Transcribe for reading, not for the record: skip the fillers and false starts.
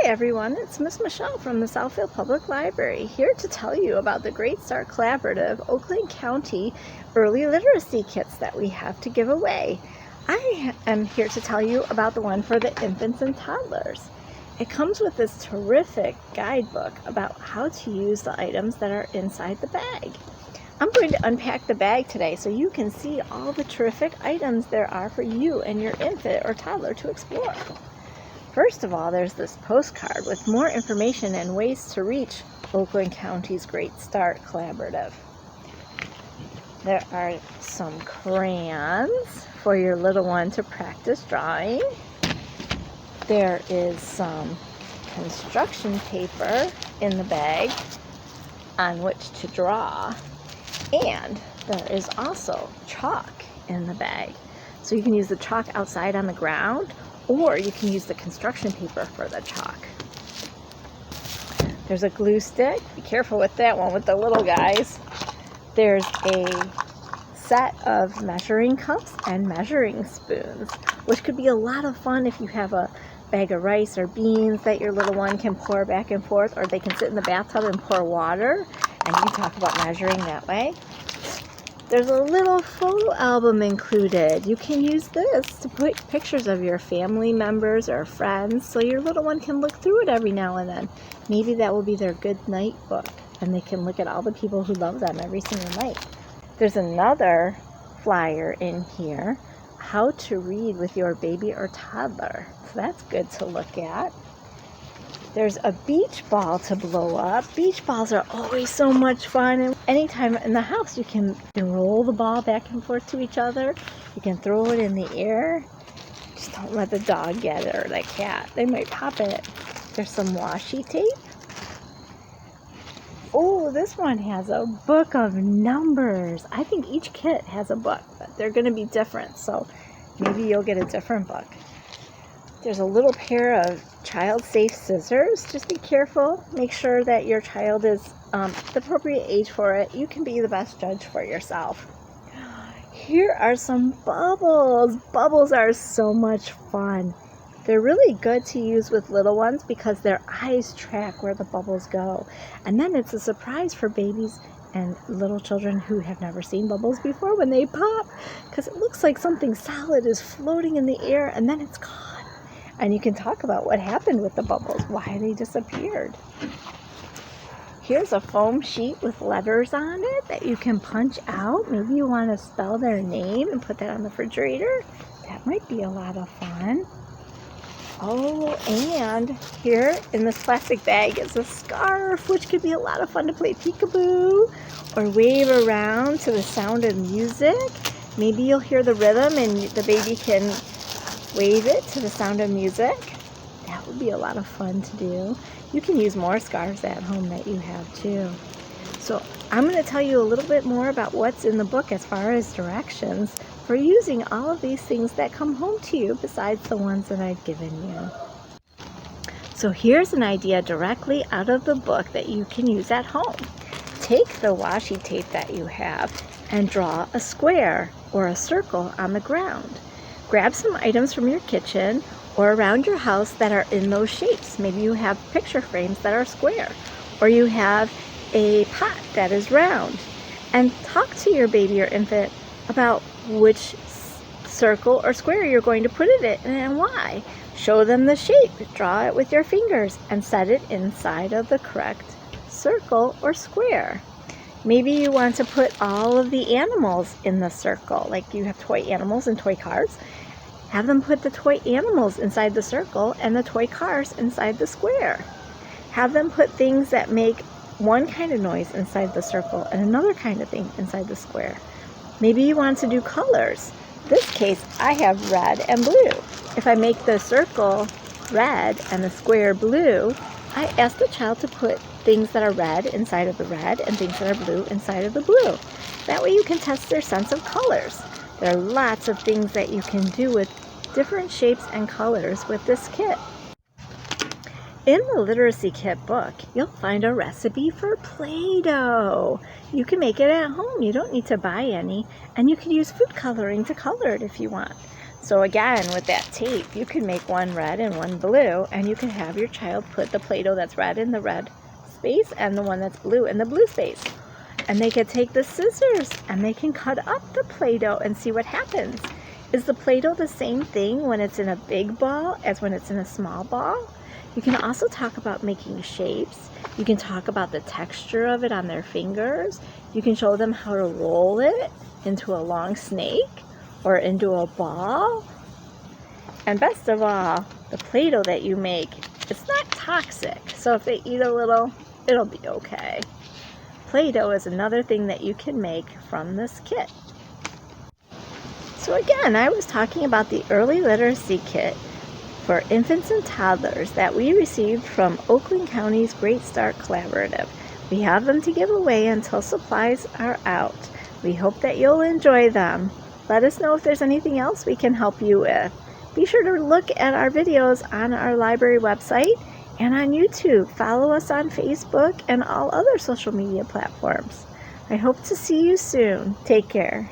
everyone, it's Miss Mechelle from the Southfield Public Library, here to tell you about the Great Start Collaborative Oakland County Early Literacy Kits that we have to give away. I am here to tell you about the one for the infants and toddlers. It comes with this terrific guidebook about how to use the items that are inside the bag. I'm going to unpack the bag today so you can see all the terrific items there are for you and your infant or toddler to explore. First of all, there's this postcard with more information and ways to reach Oakland County's Great Start Collaborative. There are some crayons for your little one to practice drawing. There is some construction paper in the bag on which to draw. And there is also chalk in the bag. So you can use the chalk outside on the ground, or you can use the construction paper for the chalk. There's a glue stick. Be careful with that one with the little guys. There's a set of measuring cups and measuring spoons, which could be a lot of fun if you have a bag of rice or beans that your little one can pour back and forth, or they can sit in the bathtub and pour water, and you can talk about measuring that way. There's a little photo album included. You can use this to put pictures of your family members or friends so your little one can look through it every now and then. Maybe that will be their good night book, and they can look at all the people who love them every single night. There's another flyer in here, how to read with your baby or toddler. So that's good to look at. There's a beach ball to blow up. Beach balls are always so much fun. And anytime in the house, you can roll the ball back and forth to each other. You can throw it in the air. Just don't let the dog get it or the cat. They might pop it. There's some washi tape. Oh, this one has a book of numbers. I think each kit has a book, but they're going to be different. So maybe you'll get a different book. There's a little pair of child-safe scissors. Just be careful. Make sure that your child is the appropriate age for it. You can be the best judge for yourself. Here are some bubbles. Bubbles are so much fun. They're really good to use with little ones because their eyes track where the bubbles go. And then it's a surprise for babies and little children who have never seen bubbles before when they pop, because it looks like something solid is floating in the air and then it's gone. And you can talk about what happened with the bubbles, why they disappeared. Here's a foam sheet with letters on it that you can punch out. Maybe you want to spell their name and put that on the refrigerator. That might be a lot of fun. Oh, and here in this plastic bag is a scarf, which could be a lot of fun to play peekaboo or wave around to the sound of music. Maybe you'll hear the rhythm and the baby can wave it to the sound of music. That would be a lot of fun to do. You can use more scarves at home that you have too. So I'm going to tell you a little bit more about what's in the book as far as directions for using all of these things that come home to you besides the ones that I've given you. So here's an idea directly out of the book that you can use at home. Take the washi tape that you have and draw a square or a circle on the ground. Grab some items from your kitchen or around your house that are in those shapes. Maybe you have picture frames that are square, or you have a pot that is round. And talk to your baby or infant about which circle or square you're going to put it in and why. Show them the shape, draw it with your fingers, and set it inside of the correct circle or square. Maybe you want to put all of the animals in the circle, like you have toy animals and toy cars. Have them put the toy animals inside the circle and the toy cars inside the square. Have them put things that make one kind of noise inside the circle and another kind of thing inside the square. Maybe you want to do colors. In this case, I have red and blue. If I make the circle red and the square blue, I ask the child to put things that are red inside of the red and things that are blue inside of the blue. That way you can test their sense of colors. There are lots of things that you can do with different shapes and colors with this kit. In the literacy kit book, you'll find a recipe for Play-Doh. You can make it at home. You don't need to buy any, and you can use food coloring to color it if you want. So again, with that tape, you can make one red and one blue, and you can have your child put the Play-Doh that's red in the red space and the one that's blue in the blue space. And they can take the scissors and they can cut up the Play-Doh and see what happens. Is the Play-Doh the same thing when it's in a big ball as when it's in a small ball? You can also talk about making shapes. You can talk about the texture of it on their fingers. You can show them how to roll it into a long snake or into a ball. And best of all, the Play-Doh that you make, it's not toxic. So if they eat a little, it'll be okay. Play-Doh is another thing that you can make from this kit. So again, I was talking about the early literacy kit for infants and toddlers that we received from Oakland County's Great Start Collaborative. We have them to give away until supplies are out. We hope that you'll enjoy them. Let us know if there's anything else we can help you with. Be sure to look at our videos on our library website and on YouTube. Follow us on Facebook and all other social media platforms. I hope to see you soon. Take care.